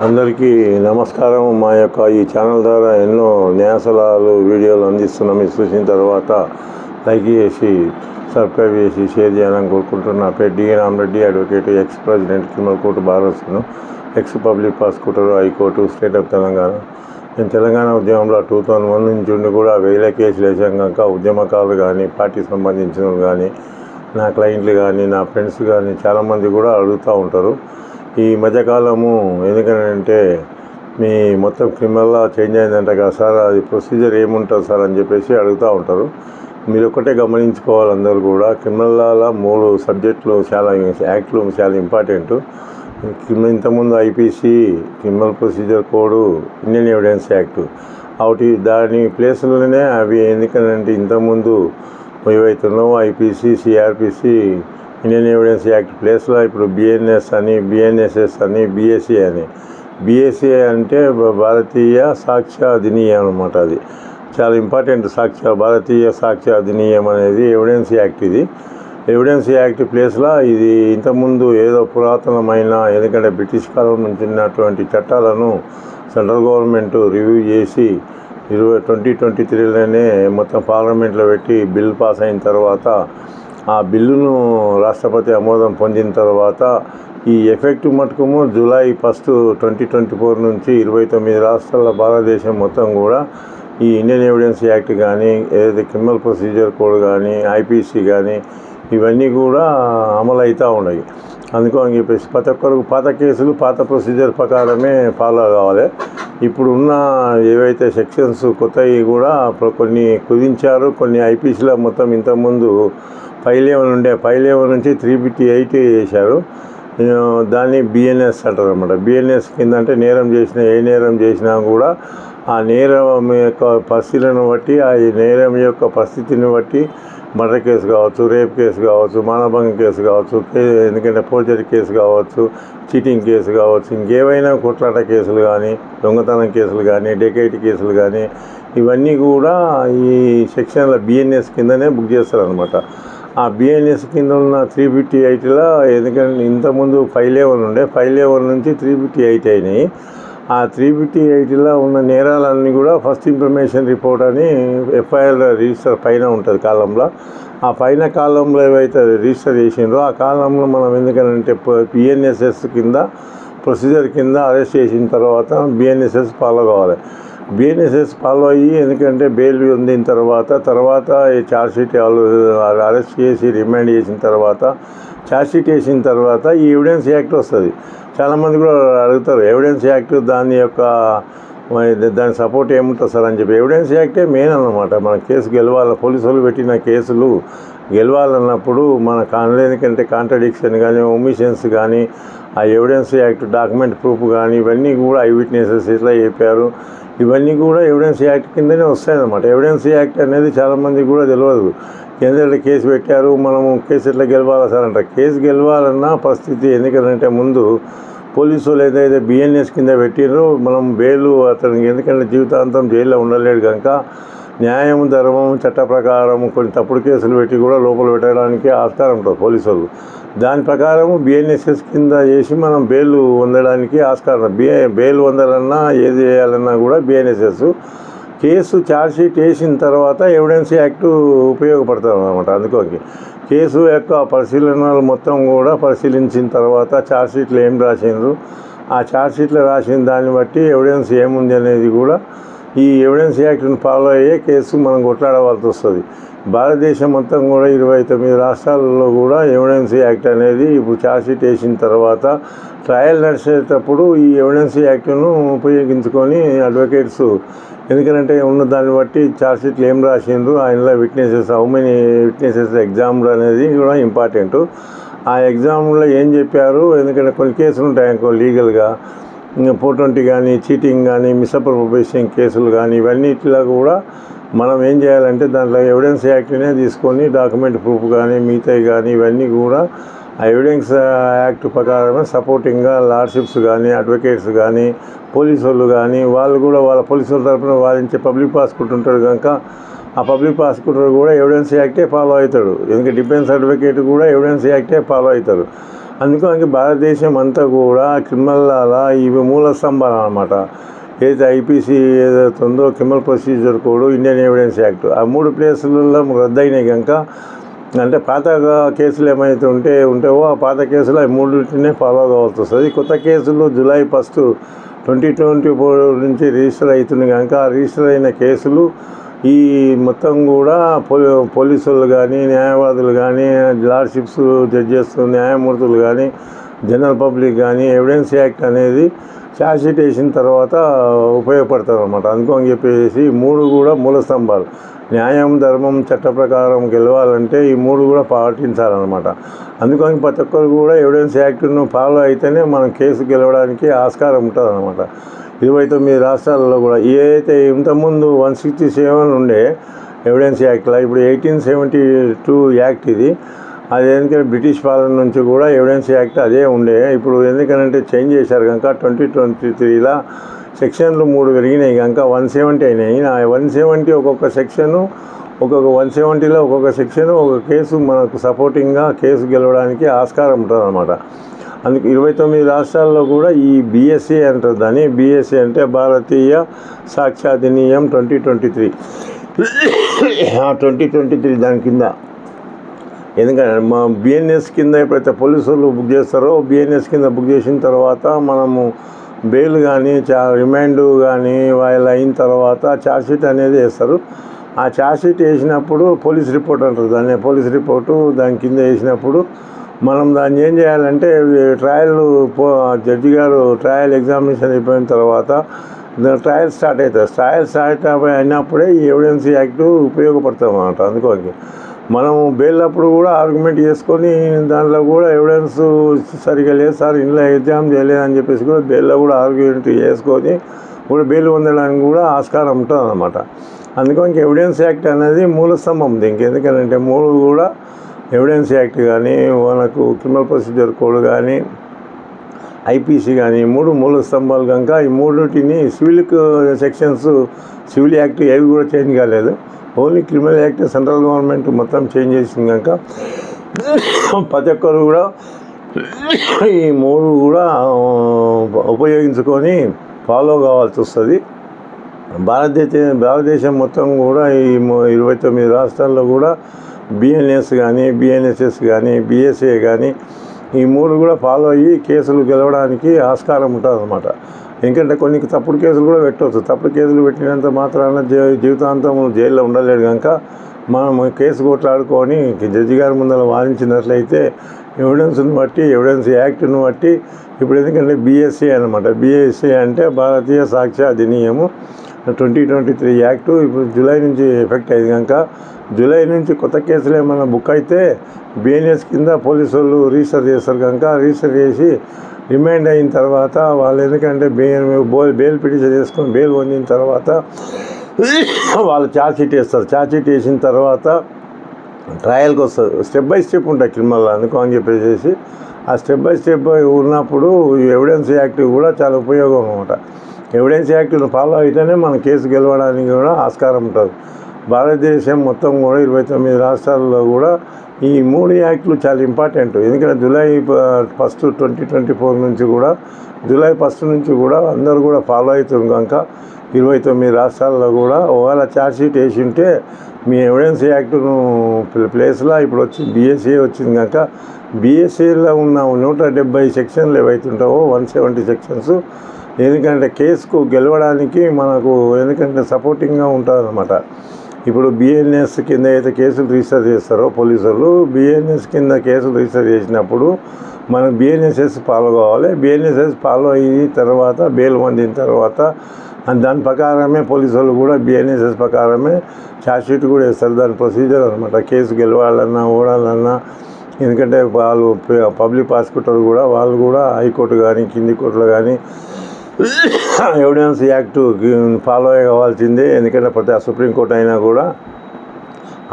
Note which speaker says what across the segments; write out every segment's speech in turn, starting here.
Speaker 1: అందరికీ నమస్కారం. మా యొక్క ఈ ఛానల్ ద్వారా ఎన్నో న్యాయ సలహాలు వీడియోలు అందిస్తున్నాం. మీరు చూసిన తర్వాత లైక్ చేసి సబ్స్క్రైబ్ చేసి షేర్ చేయాలని కోరుకుంటున్నా. పేరు D Rama Reddy, advocate, ex president, criminal court bar association, ex public prosecutor, high court, state of Telangana. నేను తెలంగాణ ఉద్యమంలో 2001 నుంచి ఉండి కూడా వేల కేసులు వేసాం కనుక ఉద్యమకారులు కానీ, పార్టీకి సంబంధించిన కానీ, నా క్లయింట్లు కానీ, నా ఫ్రెండ్స్ కానీ చాలామంది కూడా అడుగుతూ ఉంటారు. ఈ మధ్యకాలము ఎందుకంటే మీ మొత్తం క్రిమినల్లా చేంజ్ అయిందంట కదా సార్, అది ప్రొసీజర్ ఏముంటుంది సార్ అని చెప్పేసి అడుగుతూ ఉంటారు. మీరు ఒక్కటే గమనించుకోవాలి, అందరూ కూడా క్రిమినల్లా 3 సబ్జెక్టులు యాక్ట్లు చాలా ఇంపార్టెంట్. ఇంతకుముందు IPC, criminal procedure code, Indian evidence act ఒకటి. దాని ప్లేస్లోనే అవి ఎందుకంటే ఇంతకుముందు ఏవైతున్నావో IPC, CrPC, Indian evidence act ప్లేస్లో ఇప్పుడు బిఎన్ఎస్ అని, బిఎన్ఎస్ఎస్ అని, బిఎస్ఏ అని. బిఎస్ఏ అంటే భారతీయ సాక్ష్య అధినియం అనమాట. అది చాలా ఇంపార్టెంట్. భారతీయ సాక్ష్య అధినియం అనేది ఎవిడెన్స్ యాక్ట్. ఇది ఎవిడెన్స్ యాక్ట్ ప్లేస్లో ఇది ఇంతకుముందు ఏదో పురాతనమైన, ఎందుకంటే బ్రిటిష్ కాలం నుంచి ఉన్నటువంటి చట్టాలను సెంట్రల్ గవర్నమెంట్ రివ్యూ చేసి 2023లోనే మొత్తం పార్లమెంట్లో పెట్టి బిల్ పాస్ అయిన తర్వాత, ఆ బిల్లును రాష్ట్రపతి ఆమోదం పొందిన తర్వాత ఈ ఎఫెక్ట్ మటుకు జూలై 1, 2024 నుంచి 29 రాష్ట్రాల భారతదేశం మొత్తం కూడా ఈ ఇండియన్ ఎవిడెన్స్ యాక్ట్ కానీ, ఏదైతే క్రిమినల్ ప్రొసీజర్ కోడ్ కానీ, ఐపీసీ కానీ ఇవన్నీ కూడా అమలు అవుతూ ఉన్నాయి. అందుకని చెప్పేసి ప్రతి ఒక్కరికి పాత కేసులు పాత ప్రొసీజర్ ప్రకారమే ఫాలో కావాలి. ఇప్పుడు ఉన్న ఏవైతే సెక్షన్స్ కొత్తవి కూడా కొన్ని కుదించారు. కొన్ని ఐపీసీలో మొత్తం ఇంతకుముందు 511 ఉండే, 511 నుంచి 358 చేశారు. దాన్ని బిఎన్ఎస్ అంటారు అనమాట. బిఎన్ఎస్ కింద అంటే నేరం చేసిన, ఏ నేరం చేసినా కూడా ఆ నేరం యొక్క పరిశీలన బట్టి, ఆ నేరం యొక్క పరిస్థితిని బట్టి మర్డర్ కేసు కావచ్చు, రేప్ కేసు కావచ్చు, మానభంగం కేసు కావచ్చు, ఎందుకంటే ఫోర్జరీ కేసు కావచ్చు, చీటింగ్ కేసు కావచ్చు, ఇంకేవైనా కొట్లాట కేసులు కానీ, దొంగతనం కేసులు కానీ, డెకైటీ కేసులు కానీ ఇవన్నీ కూడా ఈ సెక్షన్ల బిఎన్ఎస్ కిందనే బుక్ చేస్తారనమాట. ఆ బిఎన్ఎస్ కింద ఉన్న 358లో ఎందుకంటే ఇంతకుముందు 511 ఉండే, 511 నుంచి 358 అయినాయి. ఆ 358లో ఉన్న నేరాలన్నీ కూడా ఫస్ట్ ఇన్ఫర్మేషన్ రిపోర్ట్ అని ఎఫ్ఐఆర్ రిజిస్టర్ పైన ఉంటుంది కాలంలో. ఆ పైన కాలంలో ఏవైతే రిజిస్టర్ చేసిండ్రో ఆ కాలంలో మనం ఎందుకంటే బిఎన్ఎస్ఎస్ కింద ప్రొసీజర్ కింద అరెస్ట్ చేసిన తర్వాత బిఎన్ఎస్ఎస్ ఫాలో కావాలి. బిఎన్ఎస్ఎస్ ఫాలో అయ్యి ఎందుకంటే బెయిల్ పొందిన తర్వాత ఈ ఛార్జ్షీట్ అరెస్ట్ చేసి రిమాండ్ చేసిన తర్వాత, ఛార్జ్షీట్ వేసిన తర్వాత ఈ ఎవిడెన్స్ యాక్ట్ వస్తుంది. చాలామంది కూడా అడుగుతారు ఎవిడెన్స్ యాక్ట్ దాని సపోర్ట్ ఏముంటుంది సార్ అని చెప్పి. ఎవిడెన్స్ యాక్టే మెయిన్ అన్నమాట. మన కేసు గెలవాలి, పోలీసు వాళ్ళు పెట్టిన కేసులు గెలవాలన్నప్పుడు మన ఎందుకంటే కాంట్రడిక్షన్ కానీ, ఒమిషన్స్ కానీ, ఆ ఎవిడెన్స్ యాక్ట్ డాక్యుమెంట్ ప్రూఫ్ కానీ ఇవన్నీ కూడా ఐ విట్నెసెస్ ఇట్లా చెప్పారు, ఇవన్నీ కూడా ఎవిడెన్స్ యాక్ట్ కిందనే వస్తాయన్నమాట. ఎవిడెన్స్ యాక్ట్ అనేది చాలామంది కూడా తెలియదు. ఎందుకంటే కేసు పెట్టారు, మనము కేసు ఎట్లా గెలవాలా సార్ అంటారు. కేసు గెలవాలన్న పరిస్థితి ఎందుకంటే ముందు పోలీసు వాళ్ళు ఏదైతే బిఎన్ఎస్ కింద పెట్టినో మనం బెయిల్ అతనికి ఎందుకంటే జీవితాంతం జైల్లో ఉండలేడు కనుక న్యాయం, ధర్మం, చట్ట ప్రకారం కొన్ని తప్పుడు కేసులు పెట్టి కూడా లోపల పెట్టడానికి ఆస్కారం ఉంటుంది పోలీసు వాళ్ళు. దాని ప్రకారం బిఎన్ఎస్ఎస్ కింద చేసి మనం బెయిల్ పొందడానికి ఆస్కారం. బెయిల్ పొందాలన్నా ఏది చేయాలన్నా కూడా బిఎన్ఎస్ఎస్. కేసు ఛార్జ్షీట్ వేసిన తర్వాత ఎవిడెన్స్ యాక్ట్ ఉపయోగపడుతుంది అన్నమాట. అందుకోకి కేసు యొక్క పరిశీలనలు మొత్తం కూడా పరిశీలించిన తర్వాత ఛార్జ్షీట్లు ఏం రాసిండ్రు, ఆ ఛార్జ్షీట్లో రాసిన దాన్ని బట్టి ఎవిడెన్స్ ఏముంది అనేది కూడా ఈ ఎవిడెన్స్ యాక్ట్ని ఫాలో అయ్యే కేసు మనం కొట్లాడవలసి వస్తుంది. భారతదేశం మొత్తం కూడా 29 రాష్ట్రాలలో కూడా ఎవిడెన్స్ యాక్ట్ అనేది ఇప్పుడు ఛార్జ్షీట్ వేసిన తర్వాత ట్రయల్ నడిచేటప్పుడు ఈ ఎవిడెన్స్ యాక్ట్ను ఉపయోగించుకొని అడ్వకేట్స్ ఎందుకంటే ఉన్న దాన్ని బట్టి ఛార్జ్షీట్లు ఏం రాసిండ్రు, ఆయనలో విట్నెసెస్, హౌ మెనీ విట్నెసెస్ ఎగ్జామ్లు అనేది కూడా ఇంపార్టెంట్. ఆ ఎగ్జామ్లో ఏం చెప్పారు, ఎందుకంటే కొన్ని కేసులు ఉంటాయి ఇంకో లీగల్గా, 420 కానీ, చీటింగ్ కానీ, మిస్అప్రోప్రియేషన్ కేసులు కానీ ఇవన్నిటిలో కూడా మనం ఏం చేయాలంటే దాంట్లో ఎవిడెన్స్ యాక్ట్నే తీసుకొని డాక్యుమెంట్ ప్రూఫ్ కానీ, మిగతాయి కానీ ఇవన్నీ కూడా ఆ ఎవిడెన్స్ యాక్ట్ ప్రకారమే సపోర్టింగ్గా లార్డ్షిప్స్ కానీ, అడ్వకేట్స్ కానీ, పోలీసు వాళ్ళు కానీ వాళ్ళు కూడా వాళ్ళ పోలీసు వాళ్ళ తరఫున వాదించే పబ్లిక్ ప్రాసిక్యూటర్ ఉంటాడు కనుక ఆ పబ్లిక్ ప్రాసిక్యూటర్ కూడా ఎవిడెన్స్ యాక్టే ఫాలో అవుతాడు. ఎందుకంటే డిఫెన్స్ అడ్వకేట్ కూడా ఎవిడెన్స్ యాక్టే ఫాలో అవుతారు. అందుకని భారతదేశం అంతా కూడా క్రిమినల్ లాలా ఇవి మూల స్తంభాలు అన్నమాట. ఏదైతే ఐపీసీ ఏదైతే ఉందో criminal procedure code, Indian evidence act, ఆ 3 ప్లేసులలో రద్దయినాయి కనుక, అంటే పాత కేసులు ఏమైతే ఉంటావో ఆ పాత కేసులు ఆ 3టినే ఫాలో కావాల్సి వస్తుంది. కొత్త కేసులు జూలై 1, 2024 నుంచి రిజిస్టర్ అవుతుంది కనుక ఆ రిజిస్టర్ అయిన కేసులు ఈ మొత్తం కూడా పోలీసులు కానీ, న్యాయవాదులు కానీ, లార్డ్షిప్స్, జడ్జెస్, న్యాయమూర్తులు కానీ, జనరల్ పబ్లిక్ కానీ ఎవిడెన్స్ యాక్ట్ అనేది ఛార్జ్షీట్ వేసిన తర్వాత ఉపయోగపడతారు అన్నమాట. అందుకని చెప్పేసి 3 కూడా మూల స్తంభాలు. న్యాయం, ధర్మం, చట్ట ప్రకారం గెలవాలంటే ఈ 3 కూడా పాటించాలన్నమాట. అందుకని ప్రతి ఒక్కరు కూడా ఎవిడెన్స్ యాక్ట్ను ఫాలో అయితేనే మనం కేసు గెలవడానికి ఆస్కారం ఉంటుంది అన్నమాట. 29 రాష్ట్రాలలో కూడా ఏదైతే ఇంతకుముందు 167 ఉండే ఎవిడెన్స్ యాక్ట్లో, ఇప్పుడు 1872 యాక్ట్ ఇది. అది ఎందుకంటే బ్రిటిష్ పాలన నుంచి కూడా ఎవిడెన్స్ యాక్ట్ అదే ఉండే. ఇప్పుడు ఎందుకంటే చేంజ్ చేశారు కనుక 2023లో సెక్షన్లు 3 పెరిగినాయి కనుక 170 అయినాయి. ఆ 170 ఒక్కొక్క సెక్షను, ఒక్కొక్క 170లో ఒక్కొక్క సెక్షను ఒక కేసు మనకు సపోర్టింగ్గా కేసు గెలవడానికి ఆస్కారం ఉంటుంది అన్నమాట. అందుకు 29 రాష్ట్రాల్లో కూడా ఈ బీఎస్సీ అంటారు దాన్ని. బీఎస్సీ అంటే భారతీయ సాక్ష్య అధినియం 2023. 2023 దాని కింద. ఎందుకంటే మా బిఎన్ఎస్ కింద ఎప్పుడైతే పోలీసులు బుక్ చేస్తారో, బిఎన్ఎస్ కింద బుక్ చేసిన తర్వాత మనము బెయిల్ కానీ రిమాండ్ కానీ వాళ్ళు అయిన తర్వాత ఛార్జ్షీట్ అనేది వేస్తారు. ఆ ఛార్జ్షీట్ వేసినప్పుడు పోలీస్ రిపోర్ట్ అంటారు దాన్ని. పోలీస్ రిపోర్టు దాని కింద వేసినప్పుడు మనం దాన్ని ఏం చేయాలంటే ట్రయల్ జడ్జి గారు ట్రయల్ ఎగ్జామినేషన్ అయిపోయిన తర్వాత ట్రయల్ స్టార్ట్ అవుతుంది. ట్రయల్ స్టార్ట్ అయినప్పుడే ఈ ఎవిడెన్స్ యాక్ట్ ఉపయోగపడుతుంది అన్నమాట. అందుకోసం మనం బెయిల్ అప్పుడు కూడా ఆర్గ్యుమెంట్ చేసుకొని దాంట్లో కూడా ఎవిడెన్స్ సరిగా లేదు సార్, ఇంట్లో ఎగ్జామ్ చేయలేదని చెప్పేసి కూడా బెయిల్లో కూడా ఆర్గ్యుమెంట్ చేసుకొని కూడా బెయిల్ పొందడానికి కూడా ఆస్కారం ఉంటుంది అన్నమాట. అందుకని ఎవిడెన్స్ యాక్ట్ అనేది మూల స్తంభం దీనికి. ఎందుకంటే 3 కూడా ఎవిడెన్స్ యాక్ట్ కానీ, మనకు క్రిమినల్ ప్రొసీజర్ కోడ్ కానీ, ఐపీసీ కానీ 3 మూల స్తంభాలు కనుక ఈ 3టిని సివిల్ సెక్షన్స్, సివిల్ యాక్ట్ ఏవి కూడా చేంజ్ కాలేదు. Only criminal act central government మొత్తం చేంజ్ చేసింది కనుక ప్రతి ఒక్కరు కూడా ఈ 3 కూడా ఉపయోగించుకొని ఫాలో కావాల్సి వస్తుంది. భారతదేశం మొత్తం కూడా ఈ 29 రాష్ట్రాల్లో కూడా బిఎన్ఎస్ కానీ, బిఎన్ఎస్ఎస్ కానీ, బిఎస్ఏ కానీ ఈ 3 కూడా ఫాలో అయ్యి కేసులు గెలవడానికి ఆస్కారం ఉంటుంది అన్నమాట. ఎందుకంటే కొన్ని తప్పుడు కేసులు కూడా పెట్టవచ్చు. తప్పుడు కేసులు పెట్టినంత మాత్రాన జీవితాంతం జైల్లో ఉండలేడు కనుక మనం కేసు కొట్లాడుకొని జడ్జి గారి ముందర వాదించినట్లయితే ఎవిడెన్స్ని బట్టి, ఎవిడెన్స్ యాక్ట్ను బట్టి, ఇప్పుడు ఎందుకంటే బీఎస్సీ అనమాట. బీఎస్సీ అంటే భారతీయ సాక్ష్య అధినియము 2023 యాక్టు ఇప్పుడు జూలై నుంచి ఎఫెక్ట్ అయింది కనుక జూలై నుంచి కొత్త కేసులు ఏమైనా బుక్ అయితే బిఎన్ఎస్ కింద పోలీసు వాళ్ళు రిజిస్టర్ చేస్తారు కనుక రిజిస్టర్ చేసి రిమాండ్ అయిన తర్వాత వాళ్ళు ఎందుకంటే బెయిల్ పిటిషన్ చేసుకొని బెయిల్ పొందిన తర్వాత వాళ్ళు ఛార్జ్షీట్ వేస్తారు. ఛార్జ్షీట్ వేసిన తర్వాత ట్రయల్కి వస్తుంది. స్టెప్ బై స్టెప్ ఉంటాయి క్రిమినల్. అందుకు అని చెప్పేసి ఆ స్టెప్ బై స్టెప్ ఉన్నప్పుడు ఎవిడెన్స్ యాక్ట్ కూడా చాలా ఉపయోగం అన్నమాట. ఎవిడెన్స్ యాక్ట్ను ఫాలో అయితేనే మన కేసు గెలవడానికి కూడా ఆస్కారం ఉంటుంది. భారతదేశం మొత్తం కూడా 29 రాష్ట్రాల్లో కూడా ఈ 3 యాక్ట్లు చాలా ఇంపార్టెంట్. ఎందుకంటే జూలై 1, 2024 నుంచి కూడా జూలై 1 నుంచి కూడా అందరూ కూడా ఫాలో అవుతుంది కనుక 29 రాష్ట్రాల్లో కూడా ఒకవేళ ఛార్జ్షీట్ వేసి ఉంటే మీ ఎవిడెన్స్ యాక్ట్ను ప్లేస్లో ఇప్పుడు వచ్చి బీఎస్సీ వచ్చింది కనుక బీఎస్సీలో ఉన్న 170 సెక్షన్లు ఏవైతే ఉంటావో 170 సెక్షన్స్ ఎందుకంటే కేసుకు గెలవడానికి మనకు ఎందుకంటే సపోర్టింగ్గా ఉంటుంది అన్నమాట. ఇప్పుడు బిఎన్ఎస్ కింద అయితే కేసులు రిజిస్టర్ చేస్తారో పోలీసులు, బిఎన్ఎస్ కింద కేసులు రిజిస్టర్ చేసినప్పుడు మనం బిఎన్ఎస్ఎస్ ఫాలో కావాలి. బిఎన్ఎస్ఎస్ ఫాలో అయిన తర్వాత బెయిల్ పొందిన తర్వాత దాని ప్రకారమే పోలీసు వాళ్ళు కూడా బిఎన్ఎస్ఎస్ ప్రకారమే ఛార్జ్షీట్ కూడా వేస్తారు. దాని ప్రొసీజర్ అనమాట. కేసు గెలవాలన్నా ఓడాలన్నా ఎందుకంటే వాళ్ళు పబ్లిక్ ప్రాసిక్యూటర్ కూడా వాళ్ళు కూడా హైకోర్టు కానీ కింది కోర్టులో కానీ ఎవిడెన్స్ యాక్ట్ ఫాలో కావాల్సిందే. ఎందుకంటే ప్రతి సుప్రీంకోర్టు అయినా కూడా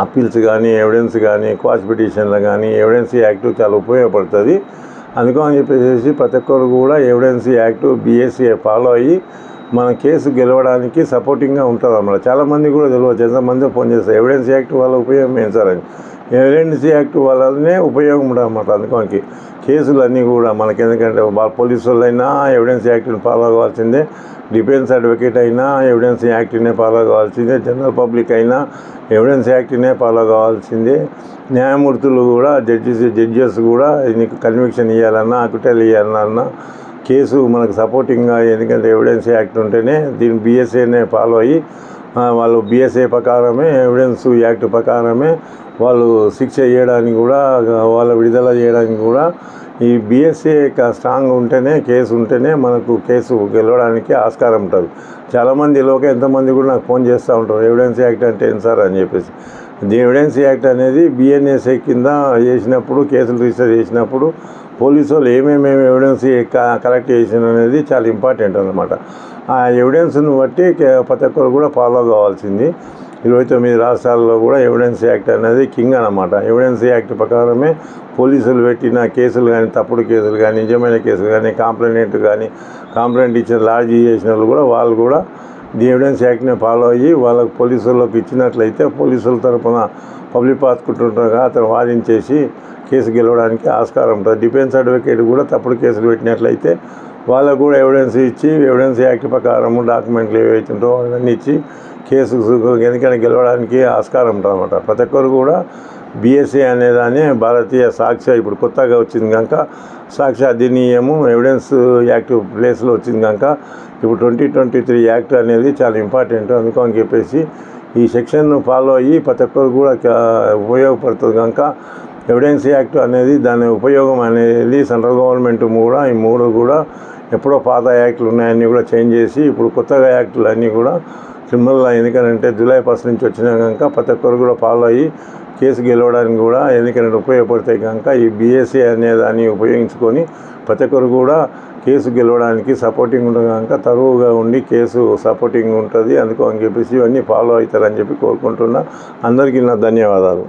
Speaker 1: అప్పీల్స్ కానీ ఎవిడెన్స్ కానీ క్వాష్ పిటిషన్లు కానీ ఎవిడెన్స్ యాక్ట్ చాలా ఉపయోగపడుతుంది. అందుకని చెప్పేసి ప్రతి ఒక్కరు కూడా ఎవిడెన్స్ యాక్ట్ బీఎస్సీ ఫాలో అయ్యి మన కేసు గెలవడానికి సపోర్టింగ్గా ఉంటుంది అన్నమాట. చాలామంది కూడా తెలియదు, ఎంతమంది ఫోన్ చేస్తారు ఎవిడెన్స్ యాక్ట్ వల్ల ఉపయోగం ఏం సార్ అని. ఎవిడెన్స్ యాక్ట్ వల్లనే ఉపయోగం ఉంటుంది అన్నమాట. అందుకోనికి కేసులన్నీ కూడా మనకి, ఎందుకంటే పోలీసు వాళ్ళైనా ఎవిడెన్స్ యాక్ట్ని ఫాలో కావాల్సిందే, డిఫెన్స్ అడ్వకేట్ అయినా ఎవిడెన్స్ యాక్ట్నే ఫాలో కావాల్సిందే, జనరల్ అయినా ఎవిడెన్స్ యాక్ట్నే ఫాలో కావాల్సిందే, న్యాయమూర్తులు కూడా జడ్జెస్ కూడా నీకు కన్విక్షన్ ఇవ్వాలన్నా అక్విటల్ ఇవ్వాలన్నా కేసు మనకు సపోర్టింగ్గా, ఎందుకంటే ఎవిడెన్స్ యాక్ట్ ఉంటేనే దీన్ని బిఎస్ఏనే ఫాలో అయ్యి వాళ్ళు బిఎస్ఏ ప్రకారమే ఎవిడెన్స్ యాక్ట్ ప్రకారమే వాళ్ళు శిక్ష చేయడానికి కూడా, వాళ్ళ విడుదల చేయడానికి కూడా ఈ బిఎస్ఏ స్ట్రాంగ్ ఉంటేనే, కేసు ఉంటేనే మనకు కేసు గెలవడానికి ఆస్కారం ఉంటుంది. చాలామంది ఎంతమంది కూడా నాకు ఫోన్ చేస్తూ ఉంటారు, ఎవిడెన్స్ యాక్ట్ అంటే ఏం సార్ అని చెప్పేసి. ఎవిడెన్స్ యాక్ట్ అనేది బిఎన్ఎస్ఏ కింద చేసినప్పుడు, కేసులు రిజిస్టర్ చేసినప్పుడు పోలీసు వాళ్ళు ఏమేమి ఎవిడెన్స్ కలెక్ట్ చేసిన అనేది చాలా ఇంపార్టెంట్ అన్నమాట. ఆ ఎవిడెన్స్ను బట్టి ప్రతి ఒక్కరు కూడా ఫాలో కావాల్సింది. 29 రాష్ట్రాల్లో కూడా ఎవిడెన్స్ యాక్ట్ అనేది కింగ్ అన్నమాట. ఎవిడెన్స్ యాక్ట్ ప్రకారమే పోలీసులు పెట్టిన కేసులు కానీ, తప్పుడు కేసులు కానీ, నిజమైన కేసులు కానీ, కంప్లైంట్ ఇచ్చిన లాడ్జీ చేసిన వాళ్ళు కూడా ది ఎవిడెన్స్ యాక్ట్ని ఫాలో అయ్యి వాళ్ళకు పోలీసులకు ఇచ్చినట్లయితే పోలీసుల తరఫున పబ్లిక్ ప్రాసిక్యూటర్ అతను వాదించేసి కేసు గెలవడానికి ఆస్కారం ఉంటుంది. డిఫెన్స్ అడ్వకేట్ కూడా తప్పుడు కేసులు పెట్టినట్లయితే వాళ్ళకు కూడా ఎవిడెన్స్ ఇచ్చి, ఎవిడెన్స్ యాక్ట్ ప్రకారం డాక్యుమెంట్లు ఏవైతే ఉంటో అవన్నీ ఇచ్చి కేసు ఎందుకని గెలవడానికి ఆస్కారం ఉంటుంది అన్నమాట. ప్రతి ఒక్కరు కూడా బిఎస్ఏ అనేదాన్ని భారతీయ సాక్ష్య, ఇప్పుడు కొత్తగా వచ్చింది కనుక సాక్ష్య అధినియము ఎవిడెన్స్ యాక్ట్ ప్లేస్లో వచ్చింది కనుక ఇప్పుడు 2023 యాక్ట్ అనేది చాలా ఇంపార్టెంట్. అందుకని చెప్పేసి ఈ సెక్షన్ను ఫాలో అయ్యి ప్రతి ఒక్కరు కూడా ఉపయోగపడుతుంది కనుక ఎవిడెన్స్ యాక్ట్ అనేది, దాని ఉపయోగం అనేది సెంట్రల్ గవర్నమెంట్ కూడా ఈ 3 కూడా ఎప్పుడో పాత యాక్టులు ఉన్నాయన్నీ కూడా చేంజ్ చేసి ఇప్పుడు కొత్తగా యాక్టులు అన్నీ కూడా క్రిమినల్, ఎందుకంటే జూలై 1 నుంచి వచ్చినా కనుక ప్రతి ఒక్కరు కూడా ఫాలో అయ్యి కేసు గెలవడానికి కూడా ఎందుకంటే ఉపయోగపడతాయి కనుక ఈ బిఎస్ఏ అనే దాన్ని ఉపయోగించుకొని ప్రతి ఒక్కరు కూడా కేసు గెలవడానికి సపోర్టింగ్ ఉంటుంది కనుక తరువుగా ఉండి కేసు సపోర్టింగ్ ఉంటుంది. అందుకని చెప్పేసి ఇవన్నీ ఫాలో అవుతారని చెప్పి కోరుకుంటున్నా. అందరికీ నా ధన్యవాదాలు.